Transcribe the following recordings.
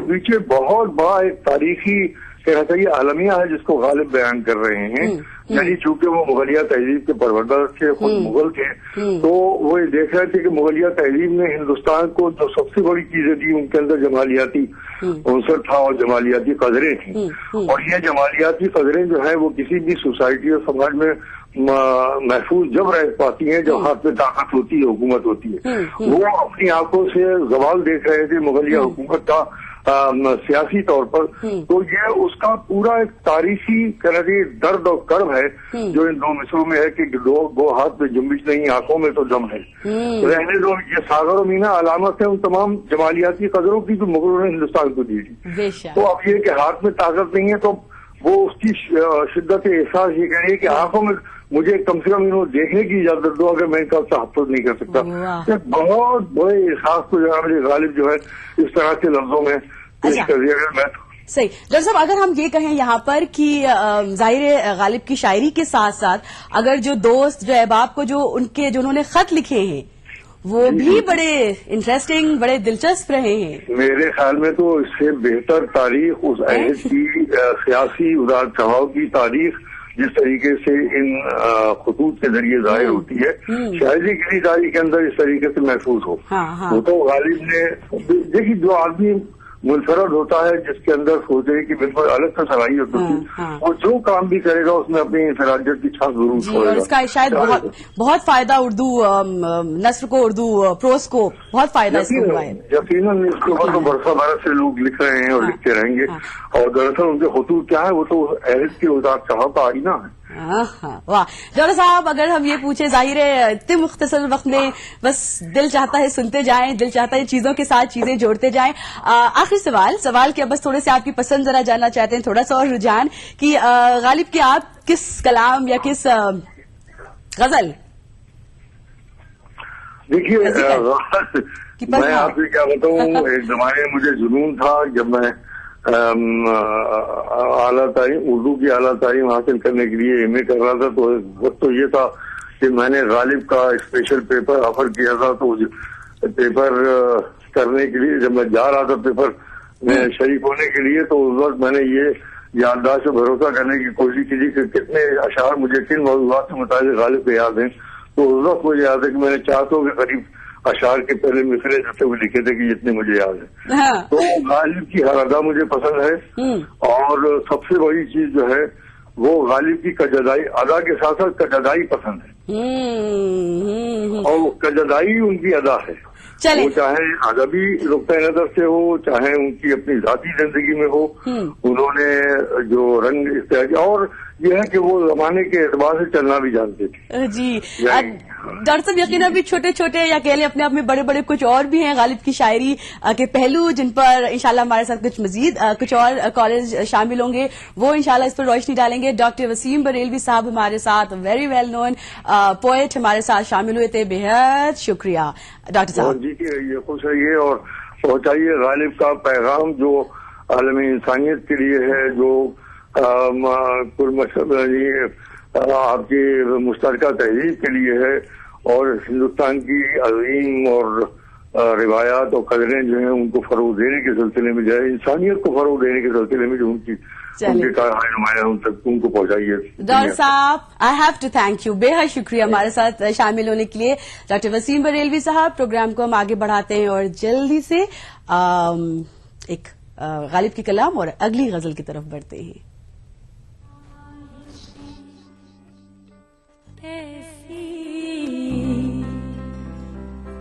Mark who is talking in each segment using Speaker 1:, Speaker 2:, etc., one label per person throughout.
Speaker 1: پیچھے بہت بڑا ایک تاریخی کہنا چاہیے عالمیہ ہے جس کو غالب بیان کر رہے ہیں. یعنی چونکہ وہ مغلیہ تہذیب کے پروردگار تھے، خود مغل تھے، تو وہ یہ دیکھ رہے تھے کہ مغلیہ تہذیب نے ہندوستان کو جو سب سے بڑی چیزیں دی ان کے اندر جمالیاتی عنصر تھا اور جمالیاتی قدریں تھیں. اور یہ جمالیاتی قدریں جو ہیں وہ کسی بھی سوسائٹی اور سماج میں محفوظ جب رہ پاتی ہیں جب ہاتھ میں طاقت ہوتی ہے، حکومت ہوتی ہے. وہ اپنی آنکھوں سے زوال دیکھ رہے تھے مغلیہ حکومت کا سیاسی طور پر. تو یہ اس کا پورا ایک تاریخی درد اور کرب ہے جو ان دو مصروں میں ہے کہ دو ہاتھ میں جنبش نہیں، آنکھوں میں تو دم ہے. رہنے دو یہ ساغر و مینا علامت ہے ان تمام جمالیاتی قدروں کی جو مغلوں نے ہندوستان کو دی تھی. تو اب یہ کہ ہاتھ میں طاقت نہیں ہے تو وہ اس کی شدت احساس یہ کہہ رہی ہے کہ آنکھوں میں مجھے کم سے کم انہوں دیکھنے کی اجازت دو اگر میں ان کا تحفظ نہیں کر سکتا. ایک بہت بڑے احساس کو جناب غالب جو ہے اس طرح کے لفظوں میں پیش کر دیا گیا. میں
Speaker 2: صحیح ڈاکٹر صاحب، اگر ہم یہ کہیں یہاں پر کہ ظاہر غالب کی شاعری کے ساتھ ساتھ اگر جو دوست جو احباب کو جو انہوں نے خط لکھے ہیں وہ بھی بڑے انٹرسٹنگ، بڑے دلچسپ رہے ہیں.
Speaker 1: میرے خیال میں تو اس سے بہتر تاریخ اس عہد کی سیاسی ادار چڑھاؤ کی تاریخ جس طریقے سے ان خطوط کے ذریعے ظاہر ہوتی ہے شاعری کی تاریخ کے اندر اس طریقے سے محفوظ ہو. وہ تو غالب نے دیکھی جو آدمی منفرد ہوتا ہے جس کے اندر سوچے کہ بالکل الگ سے صلاحیت ہوتی ہے اور جو کام بھی کرے گا اس میں اپنی انفرادیت کی چھاپ ضرور چھوڑے گا.
Speaker 2: اور اس کا شاید بہت فائدہ اردو نثر کو، اردو پروز کو بہت فائدہ اس کو ہوا ہے.
Speaker 1: یقیناً اس کے اوپر تو برسہ برس سے لوگ لکھ رہے ہیں اور لکھتے رہیں گے. اور دراصل ان کے خطوط کیا ہے وہ تو عہد کے اتار چڑھاؤ کا آئینہ ہے.
Speaker 2: واہ ڈاکٹر صاحب، اگر ہم یہ پوچھیں ظاہر ہے اتنے مختصر وقت میں بس دل چاہتا ہے سنتے جائیں، دل چاہتا ہے چیزوں کے ساتھ چیزیں جوڑتے جائیں. آخری سوال کیا بس تھوڑے سے آپ کی پسند ذرا جاننا چاہتے ہیں، تھوڑا سا اور رجحان کہ غالب کے آپ کس کلام یا کس غزل؟ دیکھیے
Speaker 1: میں آپ سے کیا بتاؤں، ایک زمانے میں مجھے جنون تھا جب میں اعلیٰ تعلیم اردو کی اعلیٰ تعلیم حاصل کرنے کے لیے ایم اے کر رہا تھا. تو وقت تو یہ تھا کہ میں نے غالب کا اسپیشل پیپر آفر کیا تھا. تو پیپر کرنے کے لیے جب میں جا رہا تھا پیپر میں شریک ہونے کے لیے تو اس وقت میں نے یہ یادداشت سے بھروسہ کرنے کی کوشش کی کہ کتنے اشعار مجھے کن موضوعات سے متعلق غالب کے یاد ہیں. تو اس وقت مجھے یاد ہے کہ میں نے 400 کے قریب اشعار کے پہلے مصرے جیسے وہ لکھے تھے کہ جتنے مجھے یاد ہے. تو غالب کی ہر ادا مجھے پسند ہے اور سب سے بڑی چیز جو ہے وہ غالب کی کجدائی، ادا کے ساتھ ساتھ کجدائی پسند ہے اور کجدائی ان کی ادا ہے. وہ چاہے ادبی نقطۂ نظر سے ہو چاہے ان کی اپنی ذاتی زندگی میں ہو، انہوں نے جو رنگ اختیار کیا اور یہ ہے کہ وہ زمانے کے اعتبار سے چلنا بھی جانتے تھے.
Speaker 2: جی ڈاکٹر صاحب، یقیناً بھی چھوٹے چھوٹے یا کہہ لیں اپنے آپ میں بڑے بڑے کچھ اور بھی ہیں غالب کی شاعری کے پہلو جن پر انشاءاللہ ہمارے ساتھ کچھ مزید کچھ اور کالج شامل ہوں گے، وہ انشاءاللہ اس پر روشنی ڈالیں گے. ڈاکٹر وسیم بریلوی صاحب ہمارے ساتھ ویری ویل نون پوئٹ ہمارے ساتھ شامل ہوئے تھے. بہت شکریہ ڈاکٹر صاحب.
Speaker 1: جیتی رہیے، خوش رہیے اور پہنچائیے غالب کا پیغام جو عالمی انسانیت کے لیے ہے، جو آپ کی مشترکہ تہذیب کے لیے ہے اور ہندوستان کی عظیم اور روایات اور قدریں جو ہیں ان کو فروغ دینے کے سلسلے میں جو ہے انسانیت کو فروغ دینے کے سلسلے میں جو ان کے نمایاں ان تک ان کو پہنچائیے.
Speaker 2: ڈاکٹر صاحب I have to thank you, بے حد شکریہ ہمارے ساتھ شامل ہونے کے لیے. ڈاکٹر وسیم بریلوی صاحب، پروگرام کو ہم آگے بڑھاتے ہیں اور جلدی سے ایک غالب کی کلام اور اگلی غزل کی طرف بڑھتے ہیں.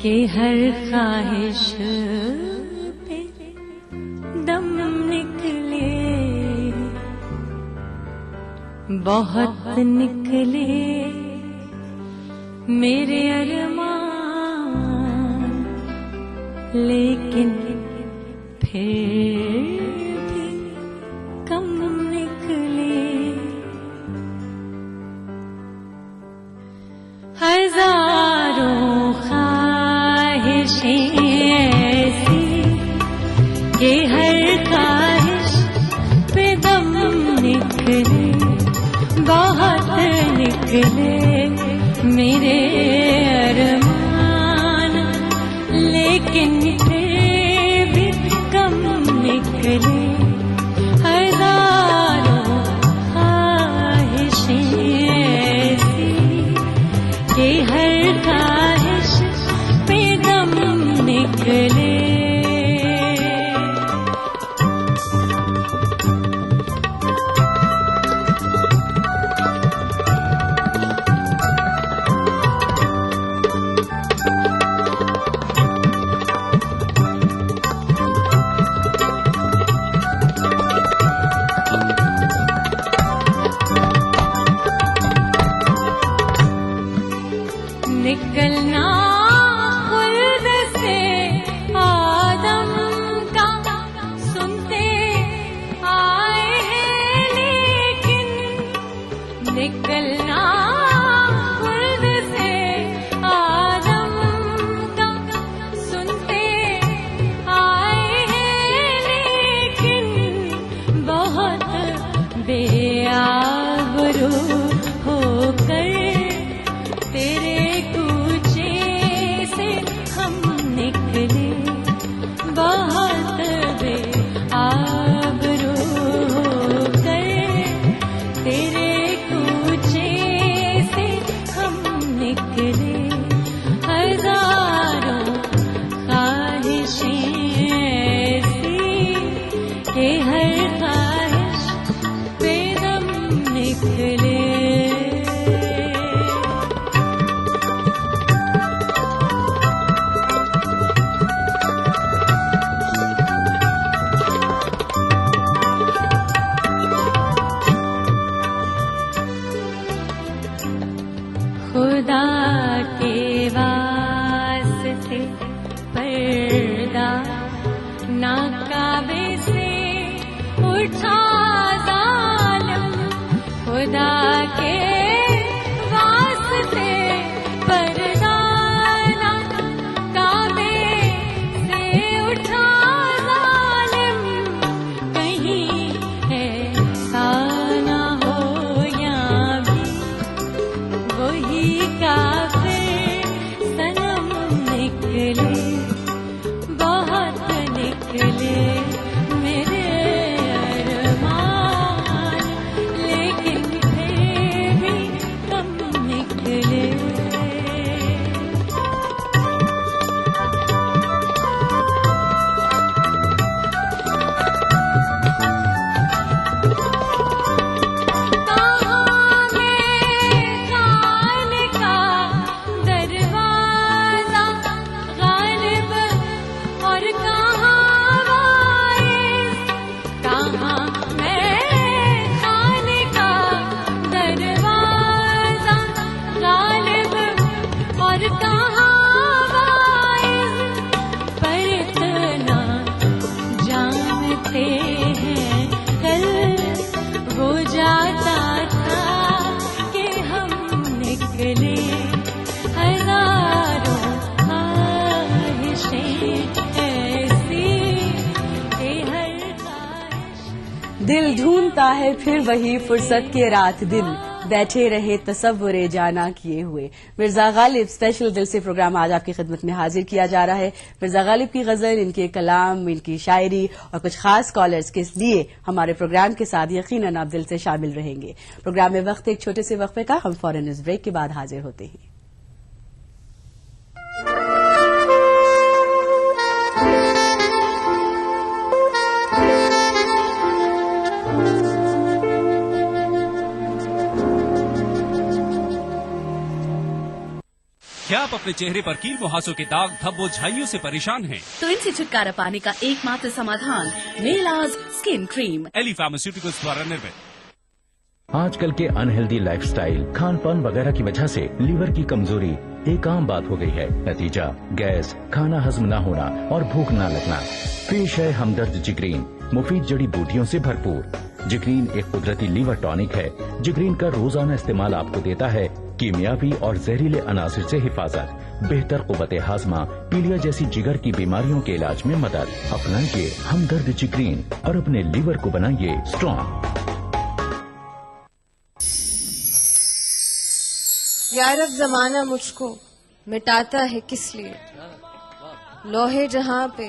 Speaker 3: کہ ہر خواہش پہ دم نکلے، بہت نکلے میرے ارمان، لیکن پھر بھی کم نکلے. ہزاروں خواہشیں ایسی کہ ہر خواہش پہ دم نکلے، بہت نکلے میرے ارمان، لیکن پھر بھی کم نکلے. نکلے ہزاروں خواہشیں ایسی کہ ہر خواہش پہ دم نکلے. نکلنا خلد سے آدم کا سنتے آئے ہیں لیکن نکلنا خلد سے آدم کا سنتے آئے ہیں لیکن بہت بے آبرو ہو کر تیرے کوچے سے ہم نکلے. بہت بے آبرو ہو کر تیرے کوچے سے ہم نکلے. ہزاروں خواہشیں ایسی کہ ہر خواہش پہ دم نکلے. خدا کے واسطے پردہ ناقابے سے اٹھا ظالم. خدا کے واسطے پردہ ناقابے سے اٹھا ظالم. کہیں ایسا نہ ہو یہاں بھی وہی کافر صنم نکلے. بہت نکلے میرے ارمان لیکن پھر بھی کم نکلے.
Speaker 2: دل ڈھونڈتا ہے پھر وہی فرصت کے رات دن بیٹھے رہے تصور جانا کیے ہوئے. مرزا غالب اسپیشل دل سے پروگرام آج آپ کی خدمت میں حاضر کیا جا رہا ہے. مرزا غالب کی غزل، ان کے کلام، ان کی شاعری اور کچھ خاص کالرز کے لیے ہمارے پروگرام کے ساتھ یقیناً آپ دل سے شامل رہیں گے. پروگرام میں وقت ایک چھوٹے سے وقفے کا. ہم فوراً اس بریک کے بعد حاضر ہوتے ہیں.
Speaker 4: کیا آپ اپنے چہرے پر کیل محاسوں کے داغ دھبوں جھائیوں سے پریشان ہیں؟
Speaker 5: تو ان سے چھٹکارا پانے کا ایک ماتر سمادھان میلاز اسکن کریم
Speaker 4: ایلی فارماسیوٹیکلز دوارا نروت.
Speaker 6: آج کل کے انہیلدی لائف سٹائل، کھان پان وغیرہ کی وجہ سے لیور کی کمزوری ایک عام بات ہو گئی ہے. نتیجہ گیس، کھانا ہضم نہ ہونا اور بھوک نہ لگنا. پیش ہے ہمدرد جگرین، مفید جڑی بوٹیوں سے بھرپور. جگرین ایک قدرتی لیور ٹانک ہے. جگرین کا روزانہ استعمال آپ کو دیتا ہے کیمیاوی اور زہریلے عناصر سے حفاظت، بہتر قوت ہاضمہ، پیلیا جیسی جگر کی بیماریوں کے علاج میں مدد. اپنائیے ہمدرد جگرین اور اپنے لیور کو بنائیے اسٹرانگ.
Speaker 7: یارب زمانہ مجھ کو مٹاتا ہے کس لیے؟ لوہے جہاں پہ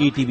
Speaker 8: ETV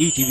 Speaker 8: ETV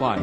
Speaker 8: 5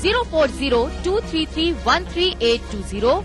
Speaker 5: 040-233-13820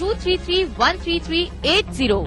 Speaker 5: 233-13380।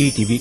Speaker 8: ETV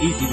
Speaker 8: ETV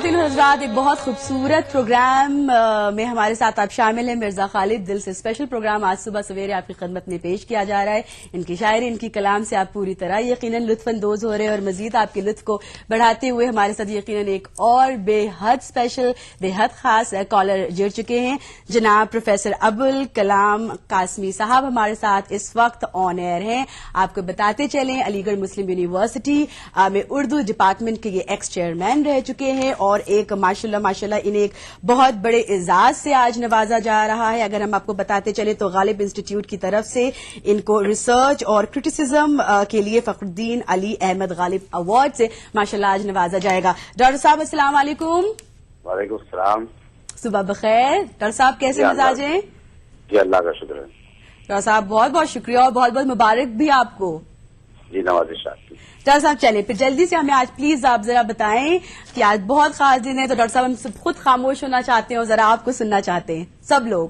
Speaker 2: خواتین و حضرات، ایک بہت خوبصورت پروگرام میں ہمارے ساتھ آپ شامل ہیں. مرزا غالب دل سے اسپیشل پروگرام آج صبح سویرے آپ کی خدمت میں پیش کیا جا رہا ہے. ان کی شاعری، ان کی کلام سے آپ پوری طرح یقیناً لطف اندوز ہو رہے ہیں، اور مزید آپ کے لطف کو بڑھاتے ہوئے ہمارے ساتھ یقیناً ایک اور بے حد اسپیشل، بے حد خاص کالر جڑ چکے ہیں. جناب پروفیسر ابوالکلام قاسمی صاحب ہمارے ساتھ اس وقت آن ایئر ہیں. آپ کو بتاتے چلیں علی گڑھ مسلم یونیورسٹی میں اردو ڈپارٹمنٹ کے یہ ایکس چیئرمین رہ چکے ہیں، اور ایک ماشاءاللہ انہیں ایک بہت بڑے اعزاز سے آج نوازا جا رہا ہے. اگر ہم آپ کو بتاتے چلیں تو غالب انسٹیٹیوٹ کی طرف سے ان کو ریسرچ اور کرٹیسزم کے لیے فخر الدین علی احمد غالب ایوارڈ سے ماشاءاللہ آج نوازا جائے گا. ڈاکٹر صاحب السلام علیکم.
Speaker 9: وعلیکم السلام.
Speaker 2: صبح بخیر. ڈاکٹر صاحب کیسے مزاج ہیں؟
Speaker 9: جی اللہ کا شکر ہے.
Speaker 2: ڈاکٹر صاحب بہت بہت شکریہ اور بہت بہت مبارک بھی آپ کو.
Speaker 9: جی نوازش آپ کی.
Speaker 2: ڈاکٹر صاحب چلیں پھر جلدی سے ہمیں آج پلیز آپ ذرا بتائیں کہ آج بہت خاص دن ہے، تو ڈاکٹر صاحب ہم سب خود خاموش ہونا چاہتے ہیں اور ذرا آپ کو سننا چاہتے ہیں سب لوگ.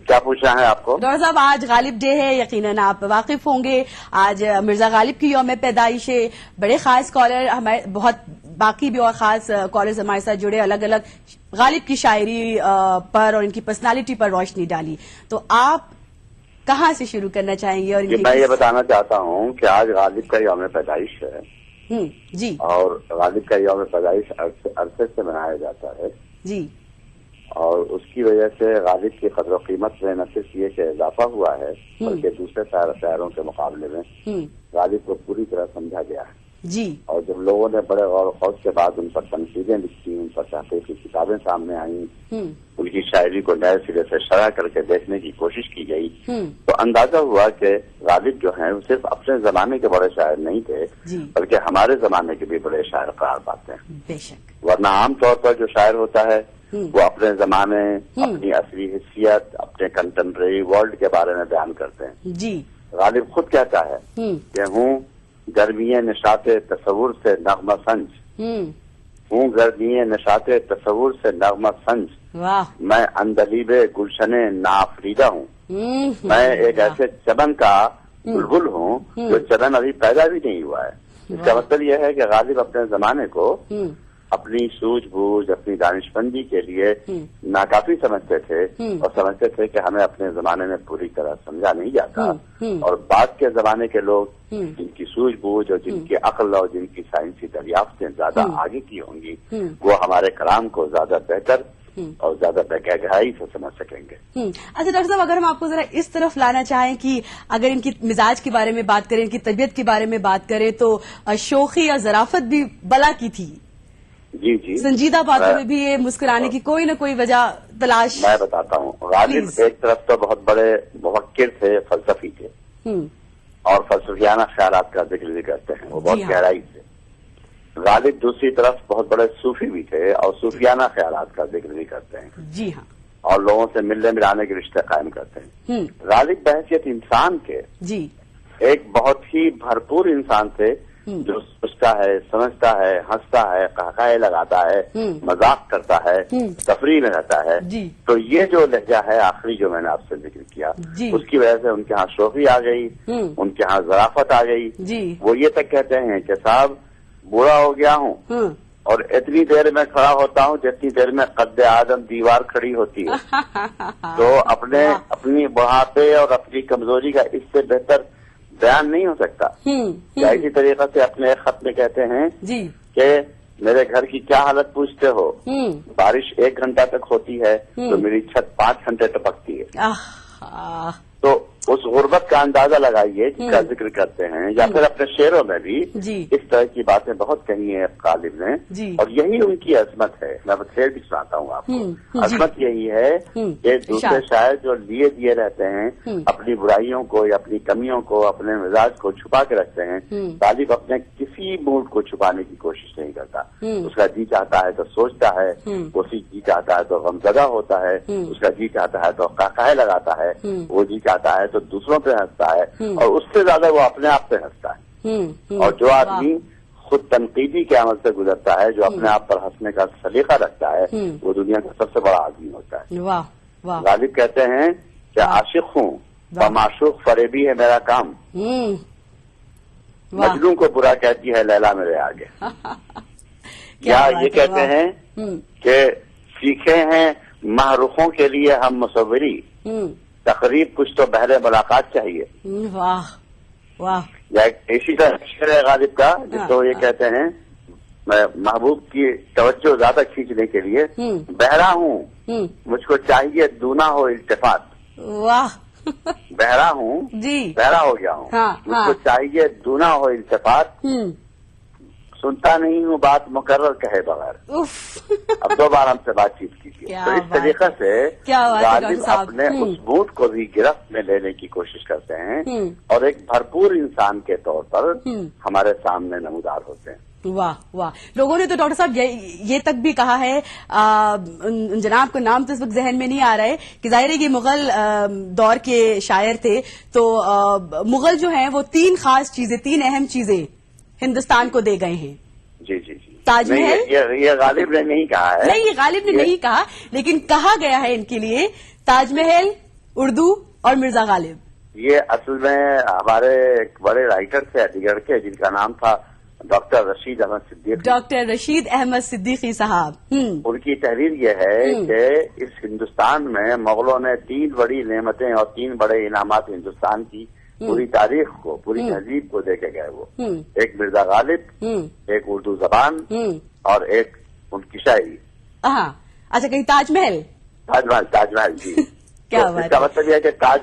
Speaker 9: کیا پوچھنا ہے آپ کو؟
Speaker 2: ڈاکٹر صاحب آج غالب ڈے ہے، یقیناً آپ واقف ہوں گے. آج مرزا غالب کی یوم پیدائش ہے. بڑے خاص کالر ہمارے، بہت باقی بھی اور خاص کالرز ہمارے ساتھ جڑے، الگ الگ غالب کی شاعری پر اور ان کی پرسنالٹی پر روشنی ڈالی. تو آپ کہاں سے شروع کرنا چاہیں گے؟ اور
Speaker 9: میں یہ بتانا چاہتا ہوں کہ آج غالب کا یوم پیدائش ہے.
Speaker 2: جی.
Speaker 9: اور غالب کا یوم پیدائش عرصے سے منایا جاتا ہے.
Speaker 2: جی.
Speaker 9: اور اس کی وجہ سے غالب کی قدر و قیمت میں نہ صرف یہ کہ اضافہ ہوا ہے، بلکہ دوسرے شاعروں کے مقابلے میں غالب کو پوری طرح سمجھا گیا ہے.
Speaker 2: جی.
Speaker 9: اور جب لوگوں نے بڑے غور و خوض کے بعد ان پر تنقیدیں لکھی، ان پر تحقیقی کتابیں سامنے آئیں، ان کی شاعری کو نئے سرے سے شرح کر کے دیکھنے کی کوشش کی گئی، تو اندازہ ہوا کہ غالب جو ہیں وہ صرف اپنے زمانے کے بڑے شاعر نہیں تھے، بلکہ ہمارے زمانے کے بھی بڑے شاعر قرار پاتے ہیں.
Speaker 2: بے شک.
Speaker 9: ورنہ عام طور پر جو شاعر ہوتا ہے وہ اپنے زمانے، اپنی اصلی حیثیت، اپنے کنٹمپریری ورلڈ کے بارے میں بیان کرتے ہیں.
Speaker 2: جی.
Speaker 9: غالب خود کہتا ہے کہ ہوں گرمی نشاط تصور سے نغمہ سنج، ہوں گرمی نشاط تصور سے نغمہ سنج، میں اندلیب گلشن نافریدہ ہوں. میں ایک ایسے چمن کا بلبل ہوں جو چمن ابھی پیدا بھی نہیں ہوا ہے. اس کا مطلب یہ ہے کہ غالب اپنے زمانے کو اپنی سوجھ بوجھ، اپنی دانش مندی کے لیے ناکافی سمجھتے تھے، اور سمجھتے تھے کہ ہمیں اپنے زمانے میں پوری طرح سمجھا نہیں جاتا، اور بعد کے زمانے کے لوگ جن کی سوجھ بوجھ اور جن کی عقل اور جن کی سائنسی دریافتیں زیادہ آگے کی ہوں گی، وہ ہمارے کلام کو زیادہ بہتر اور زیادہ گہرائی سے سمجھ سکیں گے.
Speaker 2: اچھا ڈاکٹر صاحب، اگر ہم آپ کو ذرا اس طرف لانا چاہیں کہ اگر ان کی مزاج کے بارے میں بات کریں، ان کی طبیعت کے بارے میں بات کریں، تو شوخی اور ظرافت بھی بلا کی تھی.
Speaker 9: جی جی.
Speaker 2: سنجیدہ باتوں میں بھی یہ مسکرانے کی کوئی نہ کوئی وجہ تلاش.
Speaker 9: میں بتاتا ہوں. غالب ایک طرف تو بہت بڑے مفکر تھے، فلسفی تھے، اور فلسفیانہ خیالات کا ذکر بھی کرتے ہیں، وہ بہت گہرائی سے. غالب دوسری طرف بہت بڑے صوفی بھی تھے اور صوفیانہ خیالات کا ذکر بھی کرتے ہیں.
Speaker 2: جی ہاں. اور
Speaker 9: لوگوں سے ملنے ملانے کے رشتے قائم کرتے ہیں. غالب بحیثیت انسان کے
Speaker 2: جی
Speaker 9: ایک بہت ہی بھرپور انسان تھے، جو سوچتا ہے، سمجھتا ہے، ہنستا ہے، قہقہے لگاتا ہے، مذاق کرتا ہے، تفریح میں رہتا ہے. تو یہ جو لہجہ ہے آخری جو میں نے آپ سے ذکر کیا، اس کی وجہ سے ان کے ہاں شوخی آ گئی، ان کے ہاں ظرافت آ گئی. وہ یہ تک کہتے ہیں کہ صاحب بوڑھا ہو گیا ہوں اور اتنی دیر میں کھڑا ہوتا ہوں جتنی دیر میں قد آدم دیوار کھڑی ہوتی ہے. تو اپنی بڑھاپے اور اپنی کمزوری کا اس سے بہتر بیان نہیں ہو سکتا. اسی طریقے سے اپنے ایک خط میں کہتے ہیں کہ میرے گھر کی کیا حالت پوچھتے ہو، بارش 1 گھنٹہ تک ہوتی ہے تو میری چھت 5 گھنٹے ٹپکتی ہے. تو اس غربت کا اندازہ لگائیے جس کا ذکر کرتے ہیں، یا پھر اپنے شعروں میں بھی اس طرح کی باتیں بہت کہی ہیں غالب نے، اور یہی ان کی عظمت ہے. میں شعر بھی سناتا ہوں آپ کو. عظمت یہی ہے کہ دوسرے شاعر جو لیے دیے رہتے ہیں، اپنی برائیوں کو یا اپنی کمیوں کو، اپنے مزاج کو چھپا کے رکھتے ہیں، غالب اپنے کسی موڈ کو چھپانے کی کوشش نہیں کرتا. اس کا جی چاہتا ہے تو سوچتا ہے، اسی جی چاہتا ہے تو غمزدہ ہوتا ہے، اس کا جی چاہتا ہے تو قہقہے لگاتا ہے، وہ جی چاہتا ہے تو دوسروں پہ ہنستا ہے، اور اس سے زیادہ وہ اپنے آپ پہ ہنستا ہے. اور جو آدمی خود تنقیدی کے عمل سے گزرتا ہے، جو اپنے آپ پر ہنسنے کا سلیقہ رکھتا ہے، وہ دنیا کا سب سے بڑا آدمی ہوتا ہے. غالب کہتے ہیں کہ عاشق ہوں معشوق فریبی ہے میرا کام، مجنوں کو برا کہتی ہے لیلا میرے آگے. یا یہ کہتے ہیں کہ سیکھے ہیں محروخوں کے لیے ہم مصوری، تقریب کچھ تو بہرے ملاقات چاہیے.
Speaker 2: واہ واہ.
Speaker 9: یا اسی کا شعر ہے غالب کا جس کو یہ کہتے ہیں محبوب کی توجہ زیادہ کھینچنے کے لیے، بہرا ہوں مجھ کو چاہیے دونا ہو التفات.
Speaker 2: واہ.
Speaker 9: بہرا ہوں
Speaker 2: جی،
Speaker 9: بہرا ہو گیا ہوں، مجھ کو چاہیے دونا ہو التفات. سنتا نہیں ہوں بات مقرر کہے بغیر. اب 2 بار ہم سے بات چیت کیجیے. تو اس طریقے سے غالب اپنے اس بوٹ کو بھی گرفت میں لینے کی کوشش کرتے ہیں اور ایک بھرپور انسان کے طور پر ہمارے سامنے نمودار ہوتے ہیں.
Speaker 2: واہ واہ. لوگوں نے تو ڈاکٹر صاحب یہ تک بھی کہا ہے، جناب کو نام تو اس وقت ذہن میں نہیں آ رہا ہے، کہ ظاہر ہے کہ مغل دور کے شاعر تھے، تو مغل جو ہیں وہ 3 خاص چیزیں، 3 اہم چیزیں ہندوستان کو دے گئے ہیں.
Speaker 9: جی جی جی.
Speaker 2: تاج محل.
Speaker 9: یہ غالب نے نہیں کہا ہے.
Speaker 2: نہیں، یہ غالب نے نہیں کہا، لیکن کہا گیا ہے ان کے لیے تاج محل، اردو اور مرزا غالب.
Speaker 9: یہ اصل میں ہمارے ایک بڑے رائٹر تھے علی گڑھ کے جن کا نام تھا ڈاکٹر رشید احمد صدیقی.
Speaker 2: ڈاکٹر رشید احمد صدیقی صاحب.
Speaker 9: ان کی تحریر یہ ہے کہ اس ہندوستان میں مغلوں نے 3 بڑی نعمتیں اور 3 بڑے انعامات ہندوستان کی پوری تاریخ کو، پوری تہذیب کو دے کے گئے. وہ ایک مرزا غالب، ایک اردو زبان اور ایک ان کی شاعری.
Speaker 2: اچھا، کہیں تاج محل.
Speaker 9: تاج محل جی.
Speaker 2: کیا بات ہے.
Speaker 9: اس کا مطلب یہ ہے کہ تاج